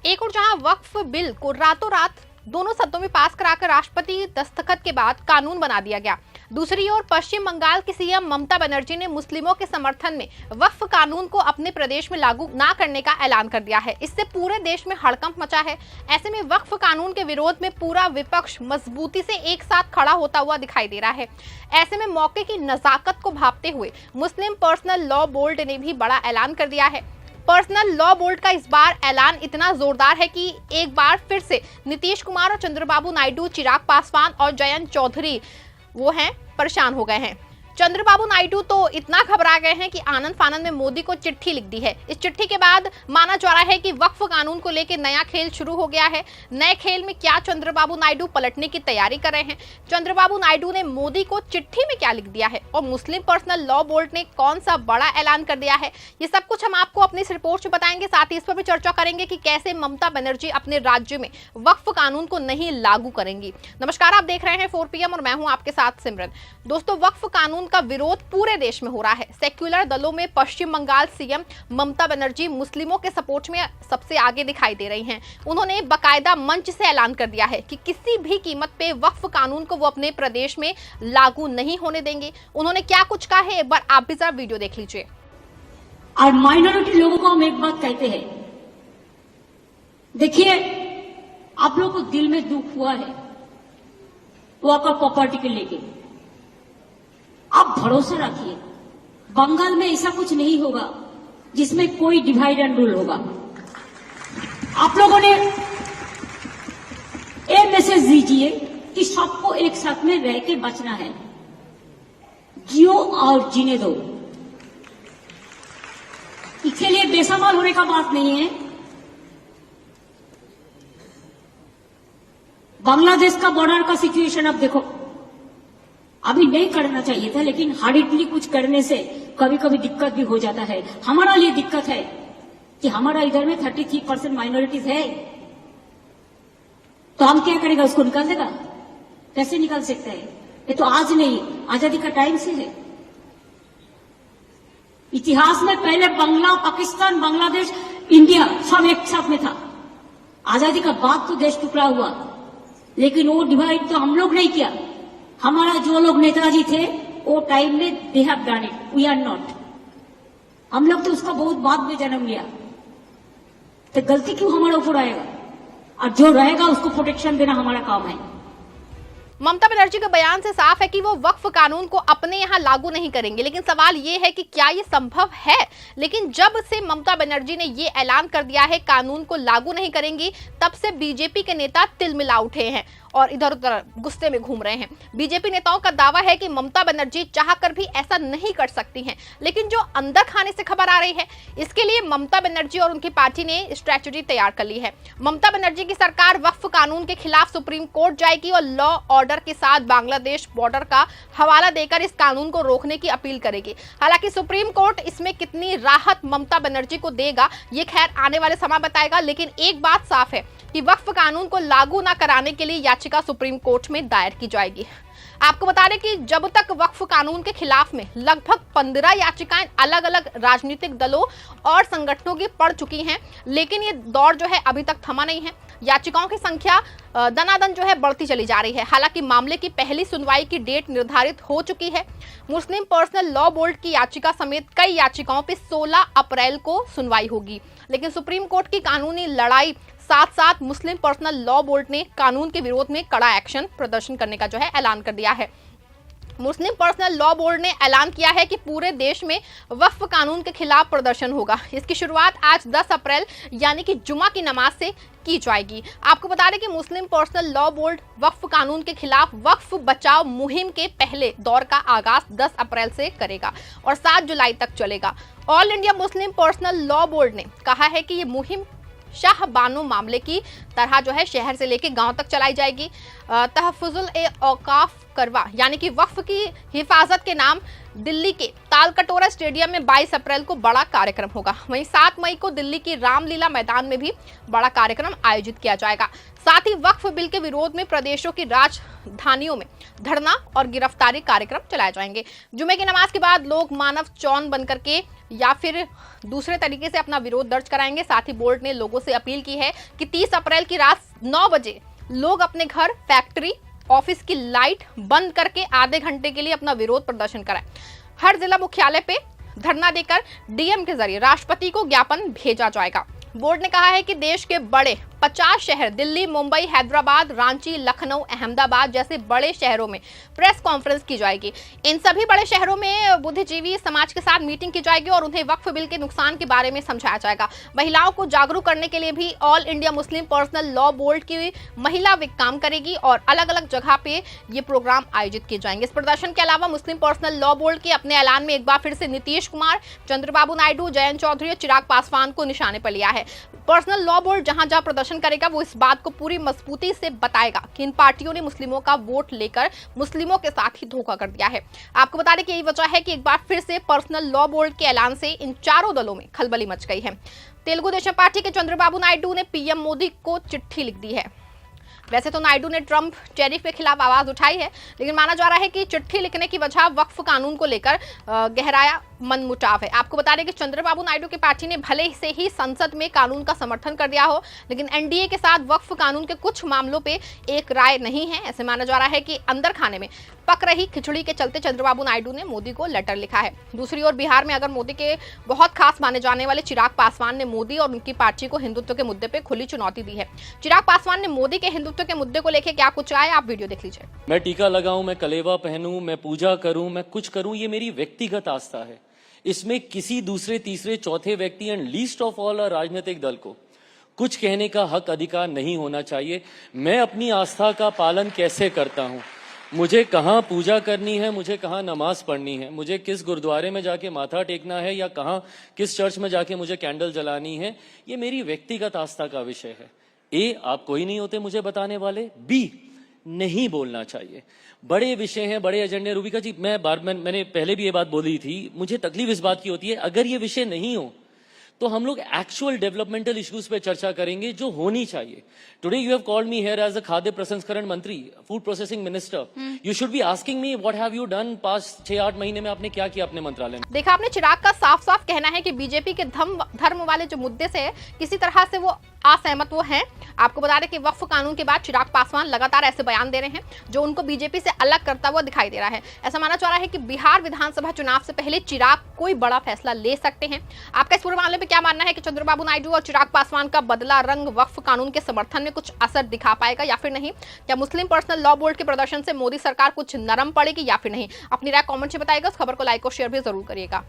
एक और जहां वक्फ बिल को रातों रात दोनों सदनों में पास कराकर राष्ट्रपति दस्तखत के बाद कानून बना दिया गया, दूसरी ओर पश्चिम बंगाल की सीएम ममता बनर्जी ने मुस्लिमों के समर्थन में वक्फ कानून को अपने प्रदेश में लागू ना करने का ऐलान कर दिया है। इससे पूरे देश में हड़कंप मचा है। ऐसे में वक्फ कानून के विरोध में पूरा विपक्ष मजबूती से एक साथ खड़ा होता हुआ दिखाई दे रहा है। ऐसे में मौके की नजाकत को भांपते हुए मुस्लिम पर्सनल लॉ बोर्ड ने भी बड़ा ऐलान कर दिया है। पर्सनल लॉ बोर्ड का इस बार ऐलान इतना जोरदार है कि एक बार फिर से नीतीश कुमार और चंद्रबाबू नायडू, चिराग पासवान और जयंत चौधरी परेशान हो गए हैं। चंद्रबाबू नायडू तो इतना घबरा गए हैं कि आनंद फानंद में मोदी को चिट्ठी लिख दी है। इस चिट्ठी के बाद माना जा रहा है कि वक्फ कानून को लेकर नया खेल शुरू हो गया है। नए खेल में क्या चंद्रबाबू नायडू पलटने की तैयारी कर रहे हैं? चंद्रबाबू नायडू ने मोदी को चिट्ठी में क्या लिख दिया है और मुस्लिम पर्सनल लॉ बोर्ड ने कौन सा बड़ा ऐलान कर दिया है? ये सब कुछ हम आपको अपनी इस रिपोर्ट में बताएंगे। साथ ही इस पर भी चर्चा करेंगे कि कैसे ममता बनर्जी अपने राज्य में वक्फ कानून को नहीं लागू करेंगी। नमस्कार, आप देख रहे हैं 4 PM और मैं हूं आपके साथ सिमरन। दोस्तों, वक्फ कानून का विरोध पूरे देश में हो रहा है। सेक्युलर दलों में पश्चिम बंगाल सीएम ममता बनर्जी मुस्लिमों के सपोर्ट में सबसे आगे दिखाई दे रही हैं। उन्होंने बाकायदा मंच से ऐलान कर दिया है कि किसी भी कीमत पे वक्फ कानून को वो अपने प्रदेश में लागू नहीं होने देंगे। उन्होंने क्या कुछ कहा है, एक बार आप भी जरा वीडियो देख लीजिए। और माइनॉरिटी लोगों को हम एक बात कहते हैं, देखिए, आप लोगों को दिल में दुख हुआ है वो आपका प्रॉपर्टी के लेके, आप भरोसा रखिए, बंगाल में ऐसा कुछ नहीं होगा जिसमें कोई डिवाइड एंड रूल होगा। आप लोगों ने ये मैसेज दीजिए कि सबको एक साथ में रह के बचना है, जियो और जीने दो। इसके लिए बेसब्र होने का बात नहीं है। बांग्लादेश का बॉर्डर का सिचुएशन अब देखो, अभी नहीं करना चाहिए था, लेकिन हार्डली कुछ करने से कभी कभी दिक्कत भी हो जाता है। हमारा लिए दिक्कत है कि हमारा इधर में 33% माइनॉरिटीज है, तो हम क्या करेंगे? उसको निकाल देगा? कैसे निकाल सकते हैं? ये तो आज नहीं, आजादी का टाइम से है। इतिहास में पहले बांग्ला, पाकिस्तान, बांग्लादेश, इंडिया सब एक साथ में था। आजादी का बाद तो देश टुकड़ा हुआ, लेकिन वो डिवाइड तो हम लोग नहीं किया। हमारा जो लोग नेताजी थे वो टाइम में they have done it, we are not. हम लोग तो उसका बहुत बाद में जन्म लिया, तो गलती क्यों हमारे ऊपर आएगा? और जो रहेगा उसको प्रोटेक्शन देना हमारा काम है। ममता बनर्जी के बयान से साफ है कि वो वक्फ कानून को अपने यहाँ लागू नहीं करेंगे, लेकिन सवाल ये है कि क्या ये संभव है? लेकिन जब से ममता बनर्जी ने ये ऐलान कर दिया है कानून को लागू नहीं करेंगी, तब से बीजेपी के नेता तिलमिला उठे हैं और इधर उधर गुस्से में घूम रहे हैं। बीजेपी नेताओं का दावा है कि ममता बनर्जी चाहकर भी ऐसा नहीं कर सकती हैं, लेकिन जो अंदर खाने से खबर आ रही है, इसके लिए ममता बनर्जी और उनकी पार्टी ने स्ट्रैटेजी तैयार कर ली है। ममता बनर्जी की सरकार वक्फ कानून के खिलाफ सुप्रीम कोर्ट जाएगी और लॉ ऑर्डर के साथ बांग्लादेश बॉर्डर का हवाला देकर इस कानून को रोकने की अपील करेगी। हालांकि सुप्रीम कोर्ट इसमें कितनी राहत ममता बनर्जी को देगा, ये खैर आने वाले समय बताएगा। लेकिन एक बात साफ है कि वक्फ कानून को लागू न कराने के लिए याचिका सुप्रीम कोर्ट में दायर की जाएगी। आपको बता दें कि जब तक वक्फ कानून के खिलाफ में लगभग 15 याचिकाएं अलग अलग राजनीतिक दलों और संगठनों की पड़ चुकी हैं, लेकिन ये दौर जो है अभी तक थमा नहीं है। याचिकाओं की संख्या दनादन जो है बढ़ती चली जा रही है। हालांकि मामले की पहली सुनवाई की डेट निर्धारित हो चुकी है। मुस्लिम पर्सनल लॉ बोर्ड की याचिका समेत कई याचिकाओं पर 16 अप्रैल को सुनवाई होगी। लेकिन सुप्रीम कोर्ट की कानूनी लड़ाई साथ साथ मुस्लिम पर्सनल लॉ बोर्ड ने कानून के विरोध में कड़ा एक्शन प्रदर्शन करने का जो है ऐलान कर दिया है। मुस्लिम पर्सनल लॉ बोर्ड ने ऐलान किया है कि पूरे देश में वक्फ कानून के खिलाफ प्रदर्शन होगा। इसकी शुरुआत आज 10 अप्रैल यानी कि जुमा की नमाज से की जाएगी। आपको बता दें कि मुस्लिम पर्सनल लॉ बोर्ड वक्फ कानून के खिलाफ वक्फ बचाओ मुहिम के पहले दौर का आगाज 10 अप्रैल से करेगा और 7 जुलाई तक चलेगा। All India Muslim personal law board ने कहा है कि ये मुहिम शाह बानो मामले की तरह जो है शहर से लेकर गांव तक चलाई जाएगी। तहफ़्फ़ुज़ुल औक़ाफ़ करवा यानी कि वक्फ की हिफाजत के नाम दिल्ली के तालकटोरा स्टेडियम में 22 अप्रैल को बड़ा कार्यक्रम होगा। वहीं 7 मई को दिल्ली की रामलीला मैदान में भी बड़ा कार्यक्रम आयोजित किया जाएगा। साथ ही वक्फ बिल के विरोध में प्रदेशों की राजधानियों में धरना और गिरफ्तारी कार्यक्रम चलाए जाएंगे। जुमे की नमाज के बाद लोग मानव चौन बनकर के या फिर दूसरे तरीके से अपना विरोध दर्ज कराएंगे। साथ ही बोर्ड ने लोगों से अपील की है कि 30 अप्रैल की रात 9 बजे लोग अपने घर, फैक्ट्री, ऑफिस की लाइट बंद करके आधे घंटे के लिए अपना विरोध प्रदर्शन कराएं। हर जिला मुख्यालय पे धरना देकर डीएम के जरिए राष्ट्रपति को ज्ञापन भेजा जाएगा। बोर्ड ने कहा है कि देश के बड़े 50 शहर दिल्ली, मुंबई, हैदराबाद, रांची, लखनऊ, अहमदाबाद जैसे बड़े शहरों में प्रेस कॉन्फ्रेंस की जाएगी। इन सभी बड़े शहरों में बुद्धिजीवी समाज के साथ मीटिंग की जाएगी और उन्हें वक्फ बिल के नुकसान के बारे में समझाया जाएगा। महिलाओं को जागरूक करने के लिए भी all India Muslim personal law board की महिला विंग काम करेगी और अलग अलग जगह पे ये प्रोग्राम आयोजित किए जाएंगे। इस प्रदर्शन के अलावा मुस्लिम पर्सनल लॉ बोर्ड के अपने ऐलान में एक बार फिर से नीतीश कुमार, चंद्रबाबू नायडू, जयंत चौधरी और चिराग पासवान को निशाने पर लिया है। पर्सनल लॉ बोर्ड जहां जहां प्रदर्शन करेगा वो इस बात को पूरी मजबूती से बताएगा कि इन पार्टियों ने मुस्लिमों का वोट लेकर मुस्लिमों के साथ ही धोखा कर दिया है। आपको बता दें कि यही वजह है कि एक बार फिर से पर्सनल लॉ बोर्ड के ऐलान से इन चारों दलों में खलबली मच गई है। तेलुगु देशम पार्टी के चंद्रबाबू नायडू ने पीएम मोदी को चिट्ठी लिख दी है। वैसे तो नायडू ने ट्रंप टैरिफ के खिलाफ आवाज उठाई है, लेकिन माना जा रहा है कि चिट्ठी लिखने की वजह वक्फ कानून को लेकर गहराया मनमुटाव है। आपको बता दें कि चंद्रबाबू नायडू की पार्टी ने भले से ही संसद में कानून का समर्थन कर दिया हो, लेकिन एनडीए के साथ वक्फ कानून के कुछ मामलों पे एक राय नहीं है। ऐसे माना जा रहा है कि अंदर खाने में पक रही खिचड़ी के चलते चंद्रबाबू नायडू ने मोदी को लेटर लिखा है। दूसरी ओर बिहार में अगर मोदी के बहुत खास माने जाने वाले चिराग पासवान ने मोदी और उनकी पार्टी को हिंदुत्व के मुद्दे पे खुली चुनौती दी है। चिराग पासवान ने मोदी के हिंदुत्व के मुद्दे को लेकर क्या कुछ आए, आप वीडियो देख लीजिए। मैं टीका लगाऊं, मैं कलेवा पहनूं, मैं पूजा करूं, मैं कुछ करूं, ये मेरी व्यक्तिगत आस्था है। इसमें किसी दूसरे, तीसरे, चौथे व्यक्ति एंड लीस्ट ऑफ ऑल राजनीतिक दल को कुछ कहने का हक अधिकार नहीं होना चाहिए। मैं अपनी आस्था का पालन कैसे करता हूं, मुझे कहाँ पूजा करनी है, मुझे कहाँ नमाज पढ़नी है, मुझे किस गुरुद्वारे में जाके माथा टेकना है या कहाँ किस चर्च में जाके मुझे कैंडल जलानी है, ये मेरी व्यक्तिगत आस्था का विषय है। ए, आप कोई नहीं होते मुझे बताने वाले। बी, नहीं बोलना चाहिए। बड़े विषय हैं, बड़े एजेंडे। रूबिका जी, मैंने पहले भी ये बात बोली थी, मुझे तकलीफ इस बात की होती है अगर ये विषय नहीं हो तो हम लोग एक्चुअल डेवलपमेंटल इश्यूज पे चर्चा करेंगे जो होनी चाहिए। Today you have called me here as a खाद्य प्रसंस्करण मंत्री, food processing minister. You should be asking me what have you done past 6-8 महीने में, आपने क्या किया अपने मंत्रालय में। देखा आपने, चिराग का साफ साफ कहना है कि बीजेपी के धर्म वाले जो मुद्दे से किसी तरह से वो असहमत वो हैं। आपको बता दें कि वक्फ कानून के बाद चिराग पासवान लगातार ऐसे बयान दे रहे हैं जो उनको बीजेपी से अलग करता हुआ दिखाई दे रहा है। ऐसा माना जा रहा है कि बिहार विधानसभा चुनाव से पहले चिराग कोई बड़ा फैसला ले सकते हैं। आपका इस पूरे मामले पे क्या मानना है कि चंद्रबाबू नायडू और चिराग पासवान का बदला रंग वक्फ कानून के समर्थन में कुछ असर दिखा पाएगा या फिर नहीं? क्या मुस्लिम पर्सनल लॉ बोर्ड के प्रदर्शन से मोदी सरकार कुछ नरम पड़ेगी या फिर नहीं? अपनी राय कमेंट से बताइएगा। उस खबर को लाइक और शेयर भी जरूर करिएगा।